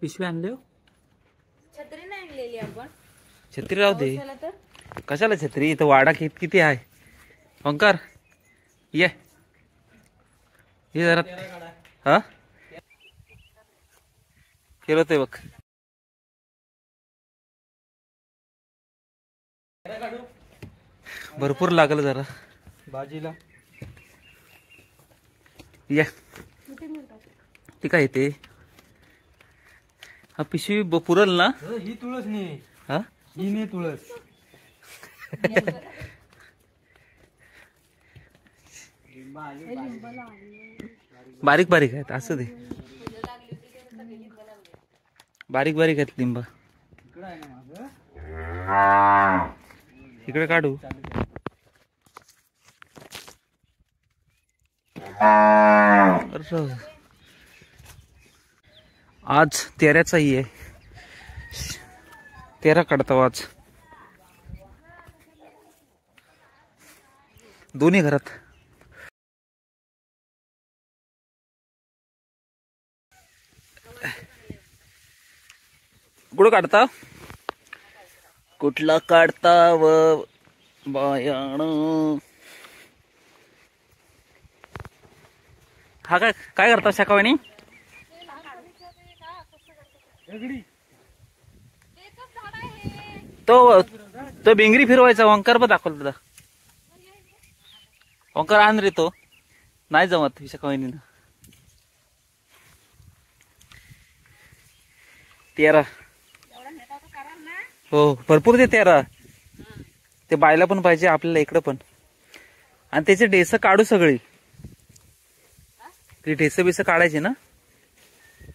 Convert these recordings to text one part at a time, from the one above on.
पिशवी आणले हो? छत्री नाही आणलेली आपण. छत्री राहू दे. चला तर कशाला छत्री? इथं वाडा किती आहे. ओंकार ये जरा. हा फिरवतोय बघ. भरपूर लागलं जरा भाजीला. या ती काय येते. हा पिशवी पुरल ना? ही तुळस नाही. हा ही नाही तुळस. बारीक बारीक आहेत असं दे. बारीक बारीक आहेत लिंब. इकडे काढू. आज तेऱ्याचाही आहे. तेरा काढतो आज दोन्ही घरात. कुठं काढता? कुठला काढता व बायाण? हा काय काय करता शाकावानी? तो भिंगरी फिरवायचा. ओंकार पण दाखवला तुला. ओंकार आण रे. तो नाही जमत शाकावानी. तेरा हो भरपूर ते तेरा. ते बायला पण पाहिजे आपल्याला इकडं पण. आणि त्याचे डेस काढू सगळी. ती डेस बिस काढायची ना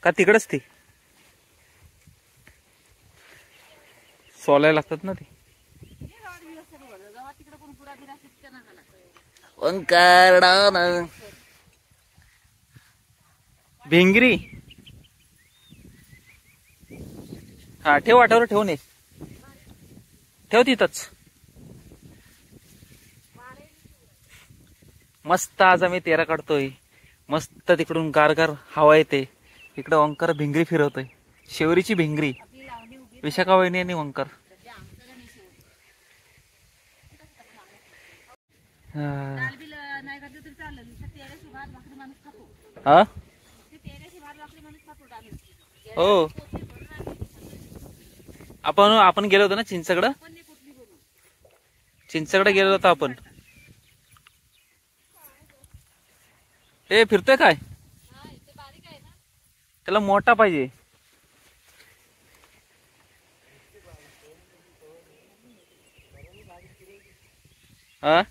का तिकडच ती सोलायला लागतात ना ती. भिंगरी हा ठेव. वाटावर ठेवून ये. ठेव तिथंच. मस्त आज आम्ही तेरा काढतोय. मस्त तिकडून गारगार हवा येते. इकडं ओंकार भिंगरी फिरवतोय. शेवरीची भिंगरी. विशाखा वहिनी आणि ओंकार. हा हो आपण गेलो होतो ना चिंचकडं. चिंचकडे गेलो होतो आपण. ए फिरतोय काय? त्याला मोठा पाहिजे. हा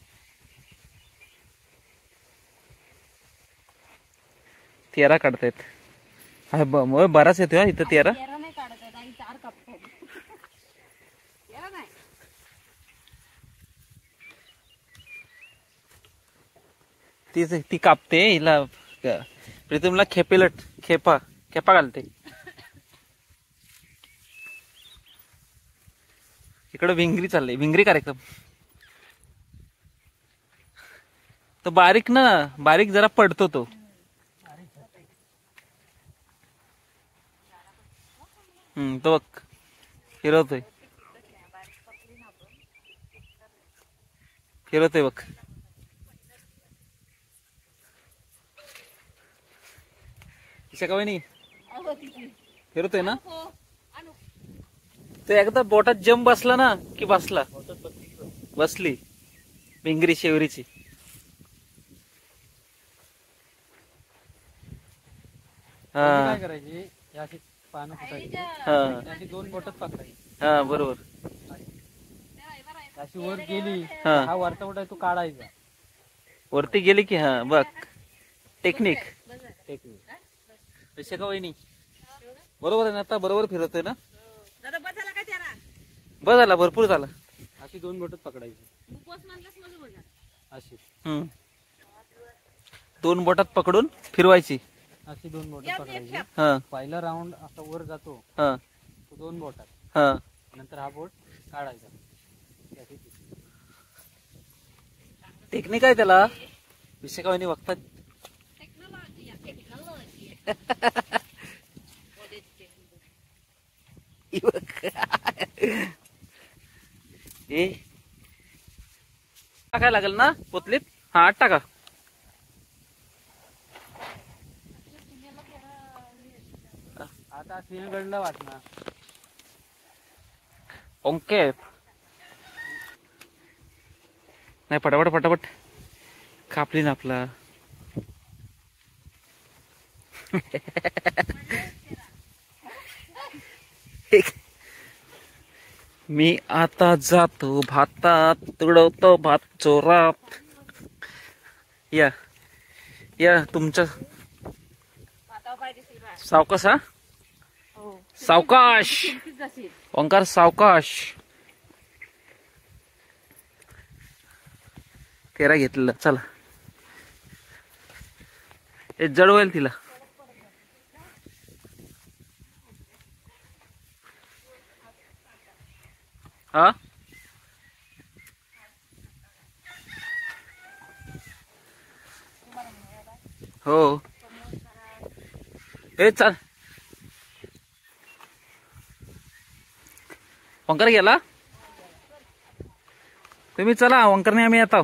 तेरा काढतायत. बराच येतोय इथं तेरा. ती कापते. हिला प्रीतमला खेपा घालते. इकडे भिंगरी चाललंय. भिंगरी कार्यक्रम. तो बारीक जरा पडतो तो. तो बघ फिरवतोय बघ. फिरतोय ना. तो एकदा बोटात जम बसला ना की बसली भिंगरी शेवरीची. काय करायची? अशी पानं फुटायची. अशी दोन बोटात पकडायची. हा बरोबर. अशी वर गेली. हा वरचा बोट आहे तो काढायचा. वरती गेली की हा बघ. टेक्निक. विशाखा वहिनी बरोबर आहे ना. आता बरोबर फिरतोय ना. बस झाला. भरपूर झाला. अशी दोन बोटात पकडायची. अशी दोन बोटात पकडून फिरवायची. अशी दोन बोटात पकडायची. हा पहिला राऊंड असा वर जातो. हा तो दोन बोटात. हा नंतर हा बोट काढायचा. टेक्निक आहे त्याला. विशाखा वहिनी बघतात. ए टाकाय लागेल ना पोतलीत. हा आत टाका. आता सिंहगडला वाटणार. ओके नाही पटापट पटापट कापली ना आपला. मी आता जातो भातात तुडवतो भात चोरात. या या तुमच्या सावकाश. हा सावकाश ओंकार सावकाश. तेरा घेतलेलं चला. हे जड होईल तिला. हा हो ए चल. ओंकार गेला. तुम्ही चला ओंकारने आम्ही येतो.